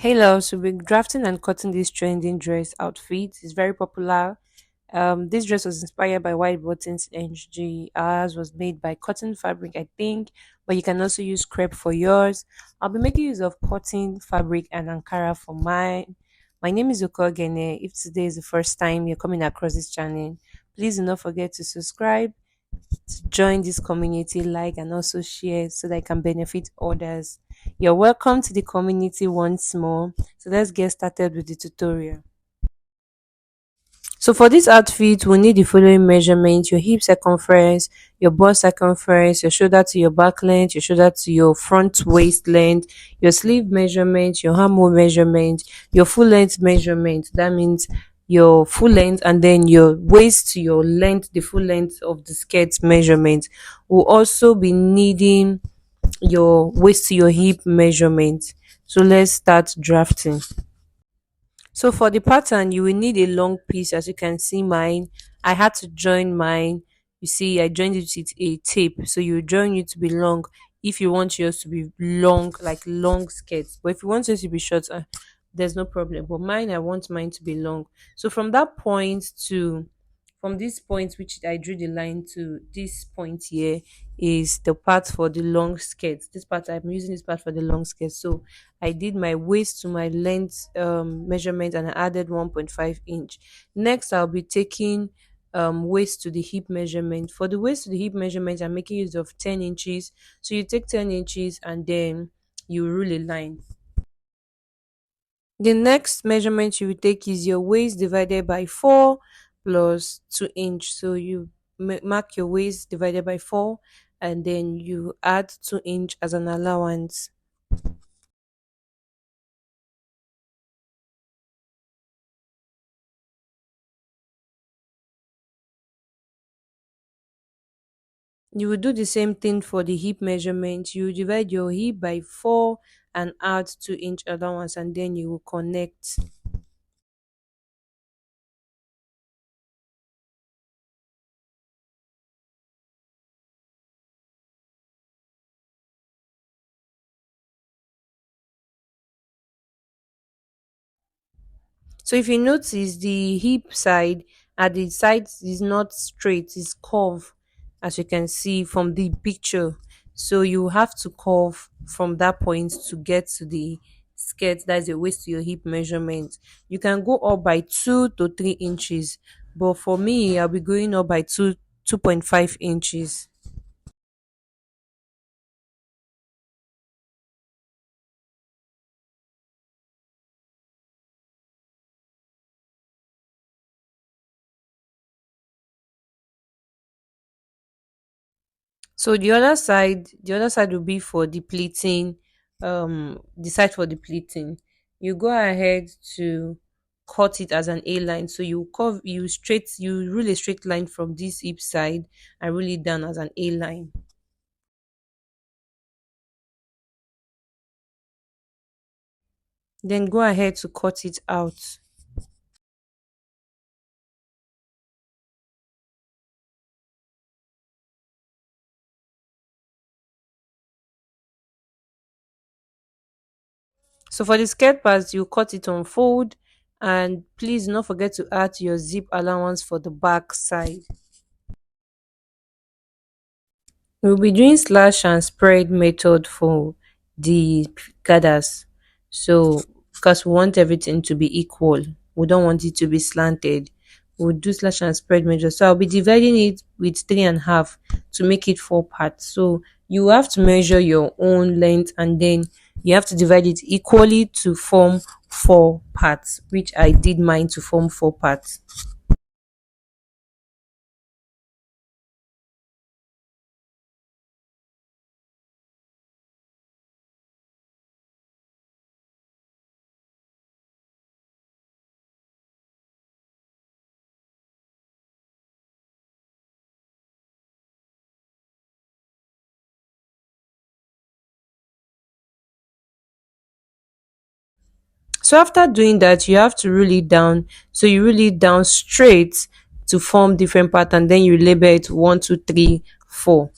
Hello, so we're drafting and cutting this trending dress outfit. It's very popular. This dress was inspired by white buttons NG. Ours was made by cotton fabric, I think, but you can also use crepe for yours. I'll be making use of cotton fabric and Ankara for mine. My name is Okogene. If today is the first time you're coming across this channel, please do not forget to subscribe, to join this community, like, and also share so that I can benefit others. You're welcome to the community once more. So let's get started with the tutorial. So for this outfit, we need the following measurements: your hip circumference, your bust circumference, your shoulder to your back length, your shoulder to your front waist length, your sleeve measurement, your armhole measurement, your full length measurement. That means your full length, and then your waist to your length, the full length of the skirt measurement. We'll also be needing your waist to your hip measurement. So let's start drafting. So for the pattern, you will need a long piece. As you can see mine, I had to join mine. You see, I joined it with a tape. So you join it to be long if you want yours to be long, like long skirts. But if you want yours to be short, there's no problem. But mine, I want mine to be long. So from this point which I drew the line to this point here is the part for the long skirt. This part, I'm using this part for the long skirt. So I did my waist to my length measurement, and I added 1.5 inch. Next, I'll be taking waist to the hip measurement. For the waist to the hip measurement, I'm making use of 10 inches. So you take 10 inches and then you rule a line. The next measurement you will take is your waist divided by 4 plus 2 inch. So you mark your waist divided by 4, and then you add 2 inch as an allowance. You will do the same thing for the hip measurement. You divide your hip by 4 and add 2 inch allowance, and then you will connect. So if you notice, the hip side at the side is not straight, it's curved, as you can see from the picture. So you have to curve from that point to get to the skirt. That's the waist to your hip measurement. You can go up by 2 to 3 inches, but for me, I'll be going up by 2.5 inches. So the other side will be for the pleating, the side for the pleating. You go ahead to cut it as an A line. So you rule a straight line from this hip side and rule it down as an A line. Then go ahead to cut it out. So for the skirt part, you cut it on fold, and please do not forget to add your zip allowance for the back side. We'll be doing slash and spread method for the gathers. So, because we want everything to be equal, we don't want it to be slanted. We'll do slash and spread method. So, I'll be dividing it with 3.5 to make it 4 parts. So, you have to measure your own length, and then you have to divide it equally to form 4 parts, which I did mine to form 4 parts. So after doing that, you have to rule it down. So you rule it down straight to form different pattern. Then you label it 1, 2, 3, 4.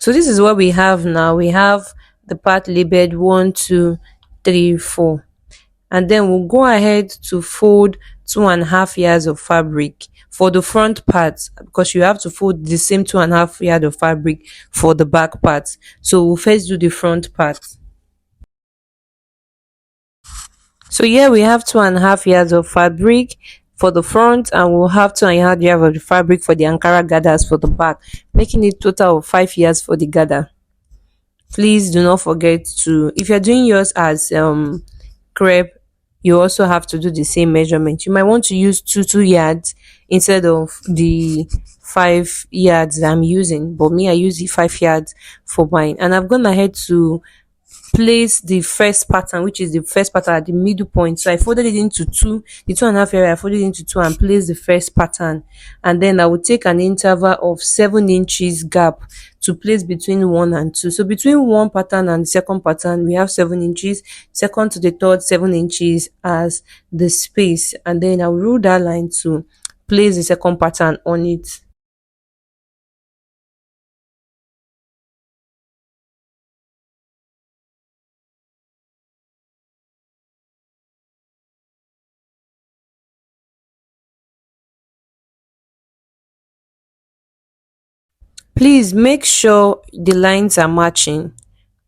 So this is what we have now. We have the part labeled 1, 2, 3, 4. and then we'll go ahead to fold 2.5 yards of fabric for the front part, because you have to fold the same 2.5 yard of fabric for the back part. So we'll first do the front part. So here we have 2.5 yards of fabric for the front, and we'll have 2.5 yards of the fabric for the Ankara gathers for the back, making it total of 5 yards for the gather. Please do not forget to, if you're doing yours as crepe, you also have to do the same measurement. You might want to use 2 yards instead of the 5 yards I'm using, but me, I use the 5 yards for mine. And I've gone ahead to place the first pattern, which is the first pattern at the middle point. So I folded it into two, the 2.5 area, I folded it into two and placed the first pattern. And then I will take an interval of 7 inches gap to place between one and two. So between one pattern and the second pattern, we have 7 inches, second to the third, 7 inches as the space. And then I'll rule that line to place the second pattern on it. Please make sure the lines are matching.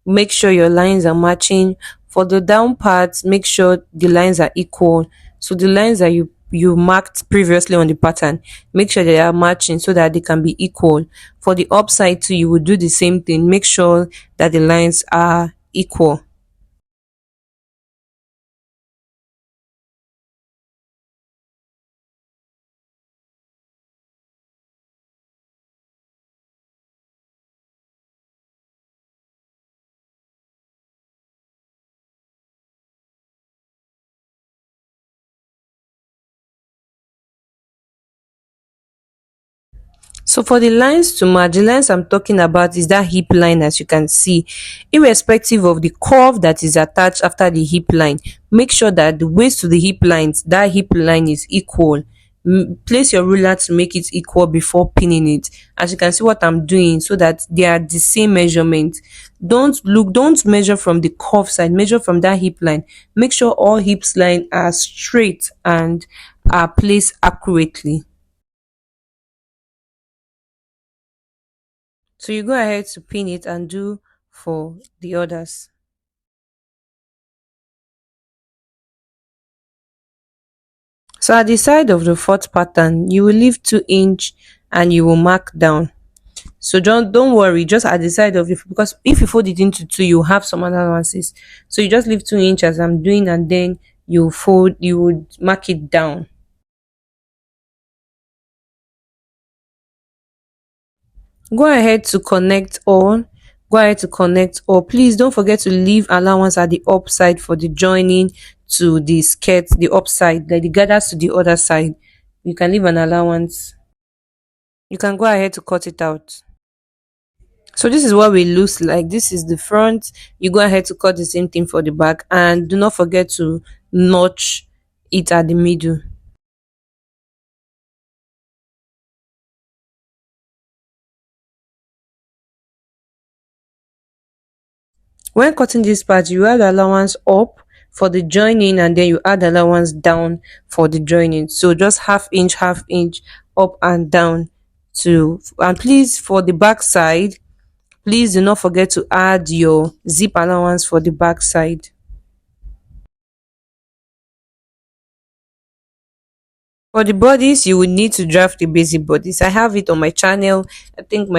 Make sure your lines are matching. For the down part, make sure the lines are equal. So the lines that you marked previously on the pattern, make sure they are matching so that they can be equal. For the upside too, you will do the same thing. Make sure that the lines are equal. So for the lines to match, the lines I'm talking about is that hip line, as you can see, irrespective of the curve that is attached after the hip line. Make sure that the waist to the hip lines, that hip line is equal. Place your ruler to make it equal before pinning it. As you can see what I'm doing, so that they are the same measurement. Don't measure from the curve side, measure from that hip line. Make sure all hips line are straight and are placed accurately. So you go ahead to pin it and do for the others. So at the side of the fourth pattern, you will leave 2 inch and you will mark down. So don't worry, just at the side of it, because if you fold it into two, you have some allowances. So you just leave 2 inch as I'm doing, and then you would mark it down. Go ahead to connect all. Go ahead to connect all. Please don't forget to leave allowance at the upside for the joining to the skirt, the upside, like the gathers to the other side. You can leave an allowance. You can go ahead to cut it out. So this is what we looks like. This is the front. You go ahead to cut the same thing for the back, and do not forget to notch it at the middle. When cutting this part, you add allowance up for the joining, and then you add allowance down for the joining. So just half inch up and down to, and please for the back side, please do not forget to add your zip allowance for the back side. For the bodies, you will need to draft the basic bodies. I have it on my channel. I think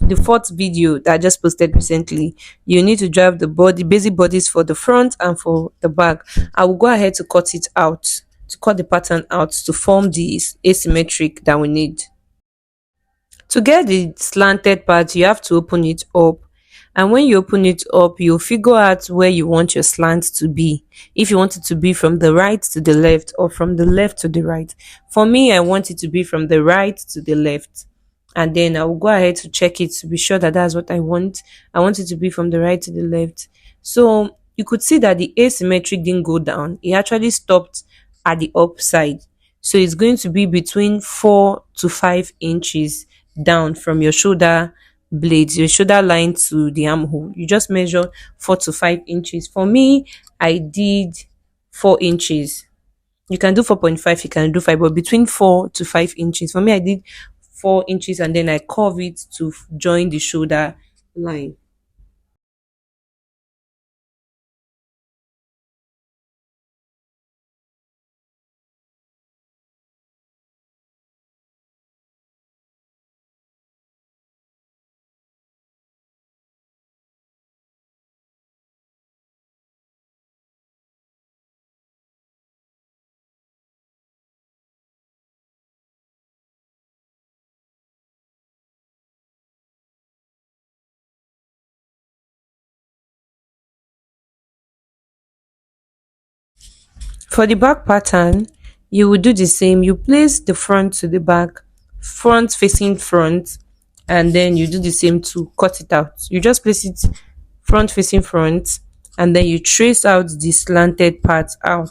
the fourth video that I just posted recently. You need to draft the basic bodies for the front and for the back. I will go ahead to cut it out, to cut the pattern out to form the asymmetric that we need. To get the slanted part, you have to open it up, and when you open it up, you figure out where you want your slant to be. If you want it to be from the right to the left or from the left to the right. For me, I want it to be from the right to the left, and then I will go ahead to check it to be sure that that's what I want. I want it to be from the right to the left. So you could see that the asymmetric didn't go down, it actually stopped at the upside. So it's going to be between 4 to 5 inches down from your shoulder blades, your shoulder line to the armhole. You just measure 4 to 5 inches. For me, I did 4 inches. You can do 4.5, you can do 5, but between 4 to 5 inches. For me, I did 4 inches and then I curve it to join the shoulder line. For the back pattern, you will do the same. You place the front to the back, front facing front, and then you do the same to cut it out. You just place it front facing front, and then you trace out the slanted part out.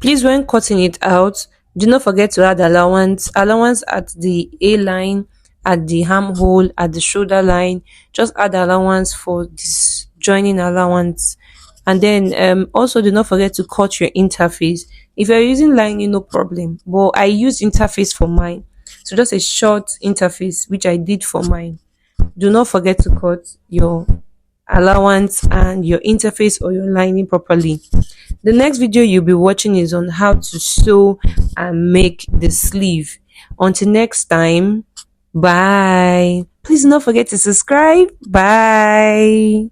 Please, when cutting it out, do not forget to add allowance at the A line, at the armhole, at the shoulder line. Just add allowance for this joining allowance. And then also do not forget to cut your interface. If you're using lining, no problem, but I use interface for mine, so just a short interface, which I did for mine. Do not forget to cut your allowance and your interface or your lining properly. The next video you'll be watching is on how to sew and make the sleeve. Until next time, bye. Please do not forget to subscribe. Bye.